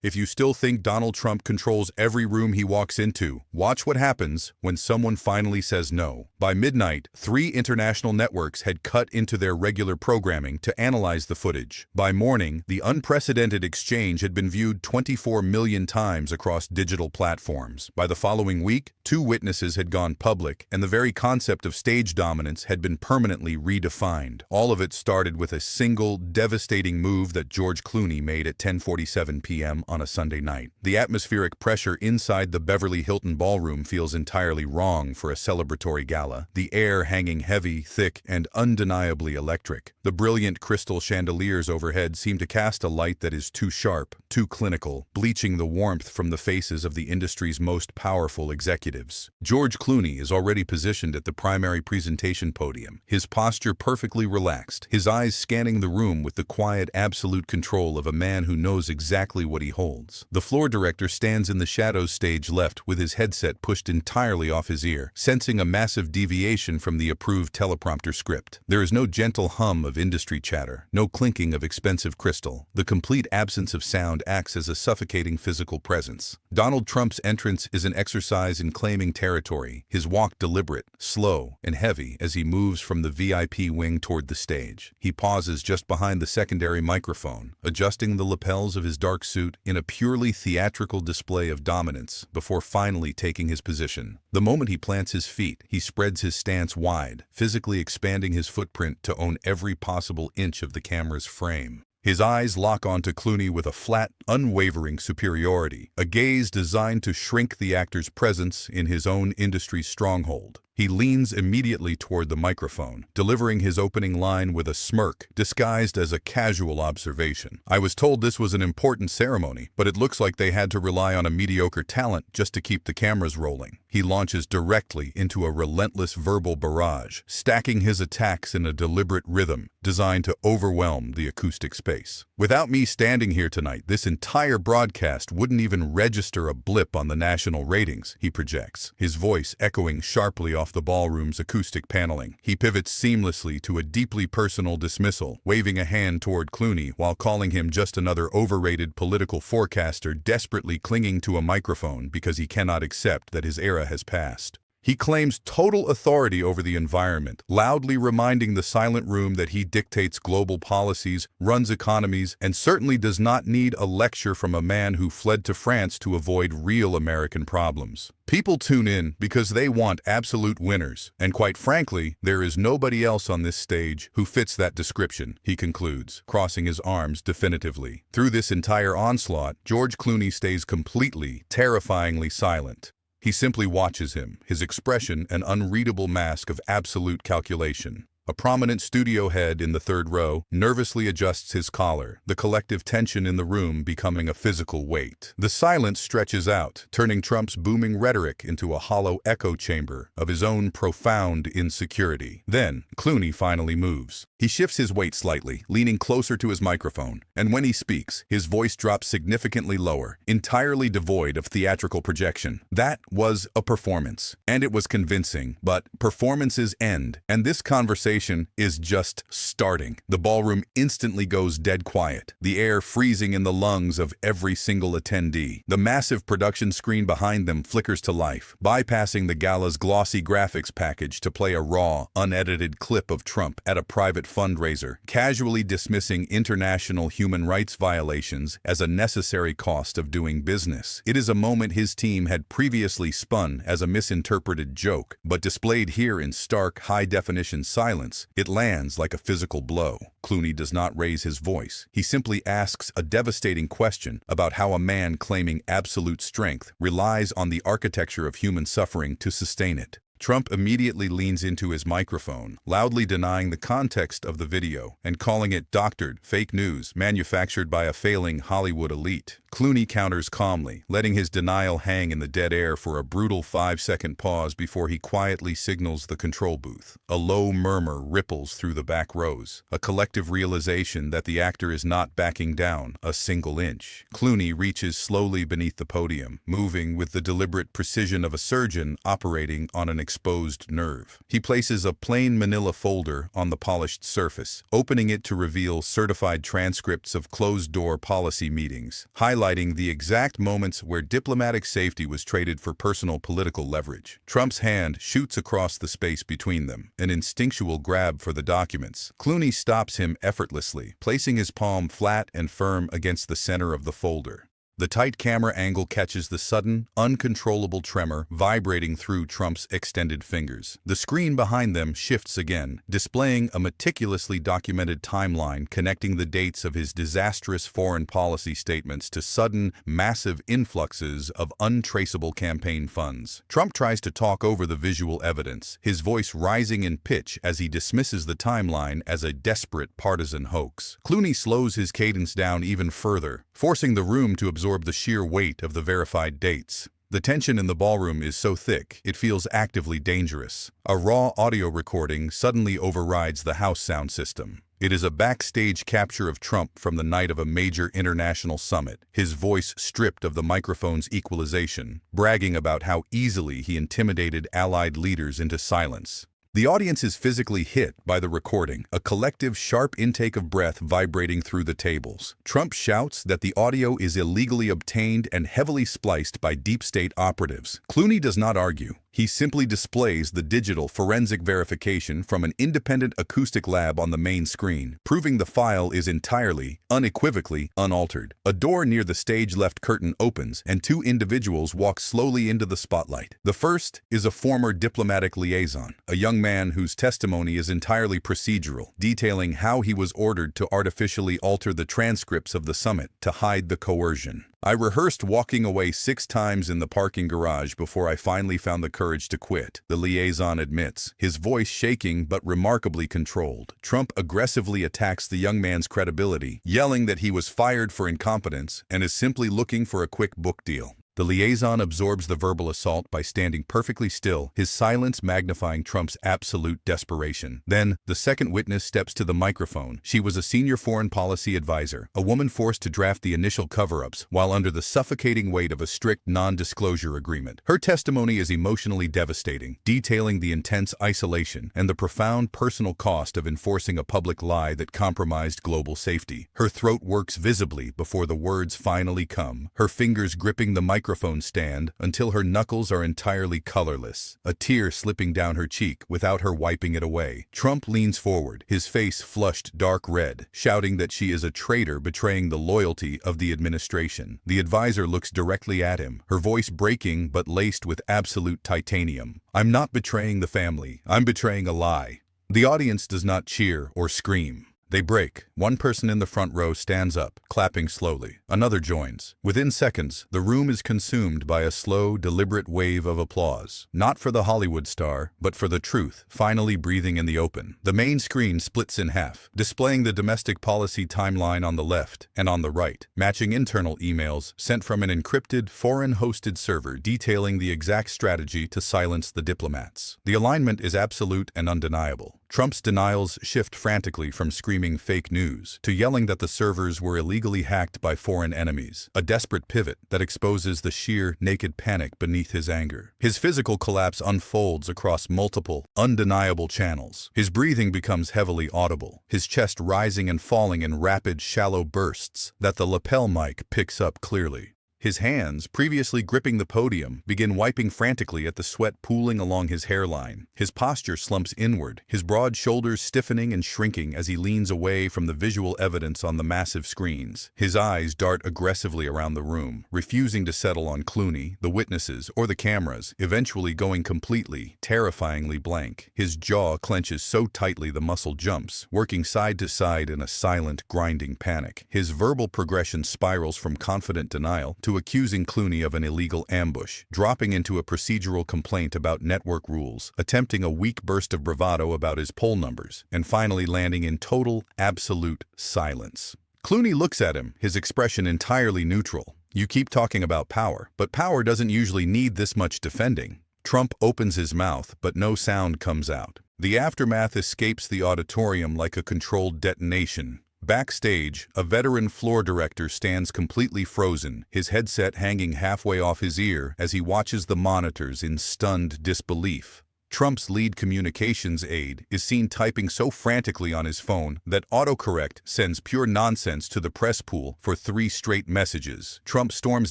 If you still think Donald Trump controls every room he walks into, watch what happens when someone finally says no. By midnight, 3 international networks had cut into their regular programming to analyze the footage. By morning, the unprecedented exchange had been viewed 24 million times across digital platforms. By the following week, 2 witnesses had gone public, and the very concept of stage dominance had been permanently redefined. All of it started with a single, devastating move that George Clooney made at 10:47 p.m. on a Sunday night. The atmospheric pressure inside the Beverly Hilton ballroom feels entirely wrong for a celebratory gala, the air hanging heavy, thick, and undeniably electric. The brilliant crystal chandeliers overhead seem to cast a light that is too sharp, too clinical, bleaching the warmth from the faces of the industry's most powerful executives. George Clooney is already positioned at the primary presentation podium, his posture perfectly relaxed, his eyes scanning the room with the quiet, absolute control of a man who knows exactly what he holds. The floor director stands in the shadows stage left with his headset pushed entirely off his ear, sensing a massive deviation from the approved teleprompter script. There is no gentle hum of industry chatter, no clinking of expensive crystal. The complete absence of sound acts as a suffocating physical presence. Donald Trump's entrance is an exercise in claiming territory, his walk deliberate, slow, and heavy as he moves from the VIP wing toward the stage. He pauses just behind the secondary microphone, adjusting the lapels of his dark suit in a purely theatrical display of dominance before finally taking his position. The moment he plants his feet, he spreads his stance wide, physically expanding his footprint to own every possible inch of the camera's frame. His eyes lock onto Clooney with a flat, unwavering superiority, a gaze designed to shrink the actor's presence in his own industry's stronghold. He leans immediately toward the microphone, delivering his opening line with a smirk disguised as a casual observation. "I was told this was an important ceremony, but it looks like they had to rely on a mediocre talent just to keep the cameras rolling." He launches directly into a relentless verbal barrage, stacking his attacks in a deliberate rhythm designed to overwhelm the acoustic space. "Without me standing here tonight, this entire broadcast wouldn't even register a blip on the national ratings," he projects, his voice echoing sharply off the ballroom's acoustic paneling. He pivots seamlessly to a deeply personal dismissal, waving a hand toward Clooney while calling him just another overrated political forecaster desperately clinging to a microphone because he cannot accept that his era has passed. He claims total authority over the environment, loudly reminding the silent room that he dictates global policies, runs economies, and certainly does not need a lecture from a man who fled to France to avoid real American problems. People tune in because they want absolute winners, and quite frankly, there is nobody else on this stage who fits that description, he concludes, crossing his arms definitively. Through this entire onslaught, George Clooney stays completely, terrifyingly silent. He simply watches him, his expression an unreadable mask of absolute calculation. A prominent studio head in the third row nervously adjusts his collar, the collective tension in the room becoming a physical weight. The silence stretches out, turning Trump's booming rhetoric into a hollow echo chamber of his own profound insecurity. Then, Clooney finally moves. He shifts his weight slightly, leaning closer to his microphone, and when he speaks, his voice drops significantly lower, entirely devoid of theatrical projection. That was a performance, and it was convincing, but performances end, and this conversation is just starting. The ballroom instantly goes dead quiet, the air freezing in the lungs of every single attendee. The massive production screen behind them flickers to life, bypassing the gala's glossy graphics package to play a raw, unedited clip of Trump at a private fundraiser, casually dismissing international human rights violations as a necessary cost of doing business. It is a moment his team had previously spun as a misinterpreted joke, but displayed here in stark, high-definition silence, it lands like a physical blow. Clooney does not raise his voice. He simply asks a devastating question about how a man claiming absolute strength relies on the architecture of human suffering to sustain it. Trump immediately leans into his microphone, loudly denying the context of the video and calling it doctored, fake news, manufactured by a failing Hollywood elite. Clooney counters calmly, letting his denial hang in the dead air for a brutal 5-second pause before he quietly signals the control booth. A low murmur ripples through the back rows, a collective realization that the actor is not backing down a single inch. Clooney reaches slowly beneath the podium, moving with the deliberate precision of a surgeon operating on an exposed nerve. He places a plain manila folder on the polished surface, opening it to reveal certified transcripts of closed-door policy meetings, highlighting the exact moments where diplomatic safety was traded for personal political leverage. Trump's hand shoots across the space between them, an instinctual grab for the documents. Clooney stops him effortlessly, placing his palm flat and firm against the center of the folder. The tight camera angle catches the sudden, uncontrollable tremor vibrating through Trump's extended fingers. The screen behind them shifts again, displaying a meticulously documented timeline connecting the dates of his disastrous foreign policy statements to sudden, massive influxes of untraceable campaign funds. Trump tries to talk over the visual evidence, his voice rising in pitch as he dismisses the timeline as a desperate partisan hoax. Clooney slows his cadence down even further, forcing the room to absorb the sheer weight of the verified dates. The tension in the ballroom is so thick, it feels actively dangerous. A raw audio recording suddenly overrides the house sound system. It is a backstage capture of Trump from the night of a major international summit, his voice stripped of the microphone's equalization, bragging about how easily he intimidated allied leaders into silence. The audience is physically hit by the recording, a collective sharp intake of breath vibrating through the tables. Trump shouts that the audio is illegally obtained and heavily spliced by deep state operatives. Clooney does not argue. He simply displays the digital forensic verification from an independent acoustic lab on the main screen, proving the file is entirely, unequivocally unaltered. A door near the stage-left curtain opens, and two individuals walk slowly into the spotlight. The first is a former diplomatic liaison, a young man whose testimony is entirely procedural, detailing how he was ordered to artificially alter the transcripts of the summit to hide the coercion. I rehearsed walking away 6 times in the parking garage before I finally found the courage to quit, the liaison admits, his voice shaking but remarkably controlled. Trump aggressively attacks the young man's credibility, yelling that he was fired for incompetence and is simply looking for a quick book deal. The liaison absorbs the verbal assault by standing perfectly still, his silence magnifying Trump's absolute desperation. Then, the second witness steps to the microphone. She was a senior foreign policy advisor, a woman forced to draft the initial cover-ups while under the suffocating weight of a strict non-disclosure agreement. Her testimony is emotionally devastating, detailing the intense isolation and the profound personal cost of enforcing a public lie that compromised global safety. Her throat works visibly before the words finally come, her fingers gripping the microphone stand until her knuckles are entirely colorless, a tear slipping down her cheek without her wiping it away. Trump leans forward, his face flushed dark red, shouting that she is a traitor betraying the loyalty of the administration. The advisor looks directly at him, her voice breaking but laced with absolute titanium. "I'm not betraying the family, I'm betraying a lie." The audience does not cheer or scream. They break. One person in the front row stands up, clapping slowly. Another joins. Within seconds, the room is consumed by a slow, deliberate wave of applause. Not for the Hollywood star, but for the truth, finally breathing in the open. The main screen splits in half, displaying the domestic policy timeline on the left and on the right, matching internal emails sent from an encrypted, foreign-hosted server detailing the exact strategy to silence the diplomats. The alignment is absolute and undeniable. Trump's denials shift frantically from screaming fake news to yelling that the servers were illegally hacked by foreign enemies, a desperate pivot that exposes the sheer, naked panic beneath his anger. His physical collapse unfolds across multiple, undeniable channels. His breathing becomes heavily audible, his chest rising and falling in rapid, shallow bursts that the lapel mic picks up clearly. His hands, previously gripping the podium, begin wiping frantically at the sweat pooling along his hairline. His posture slumps inward, his broad shoulders stiffening and shrinking as he leans away from the visual evidence on the massive screens. His eyes dart aggressively around the room, refusing to settle on Clooney, the witnesses, or the cameras, eventually going completely, terrifyingly blank. His jaw clenches so tightly the muscle jumps, working side to side in a silent, grinding panic. His verbal progression spirals from confident denial to accusing Clooney of an illegal ambush, dropping into a procedural complaint about network rules, attempting a weak burst of bravado about his poll numbers, and finally landing in total, absolute silence. Clooney looks at him, his expression entirely neutral. "You keep talking about power, but power doesn't usually need this much defending." Trump opens his mouth, but no sound comes out. The aftermath escapes the auditorium like a controlled detonation. Backstage, a veteran floor director stands completely frozen, his headset hanging halfway off his ear as he watches the monitors in stunned disbelief. Trump's lead communications aide is seen typing so frantically on his phone that autocorrect sends pure nonsense to the press pool for 3 straight messages. Trump storms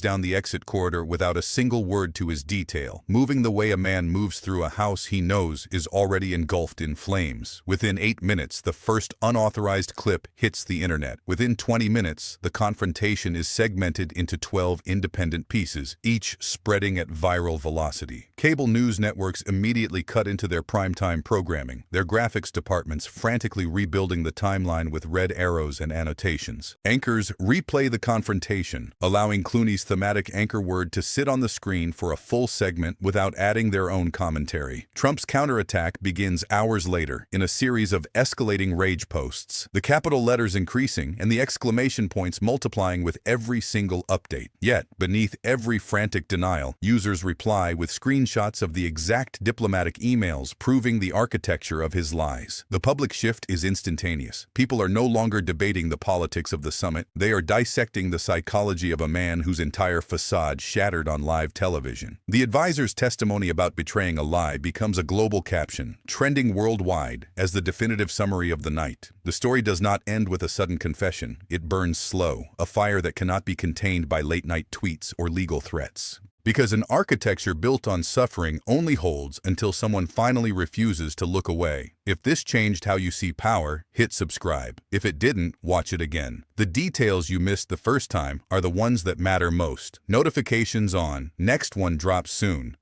down the exit corridor without a single word to his detail, moving the way a man moves through a house he knows is already engulfed in flames. Within 8 minutes, the first unauthorized clip hits the internet. Within 20 minutes, the confrontation is segmented into 12 independent pieces, each spreading at viral velocity. Cable news networks immediately cut into their primetime programming, their graphics departments frantically rebuilding the timeline with red arrows and annotations. Anchors replay the confrontation, allowing Clooney's thematic anchor word to sit on the screen for a full segment without adding their own commentary. Trump's counterattack begins hours later in a series of escalating rage posts, the capital letters increasing and the exclamation points multiplying with every single update. Yet, beneath every frantic denial, users reply with screenshots of the exact diplomatic emails proving the architecture of his lies. The public shift is instantaneous. People are no longer debating the politics of the summit. They are dissecting the psychology of a man whose entire facade shattered on live television. The advisor's testimony about betraying a lie becomes a global caption, trending worldwide as the definitive summary of the night. The story does not end with a sudden confession. It burns slow, a fire that cannot be contained by late-night tweets or legal threats. Because an architecture built on suffering only holds until someone finally refuses to look away. If this changed how you see power, hit subscribe. If it didn't, watch it again. The details you missed the first time are the ones that matter most. Notifications on. Next one drops soon.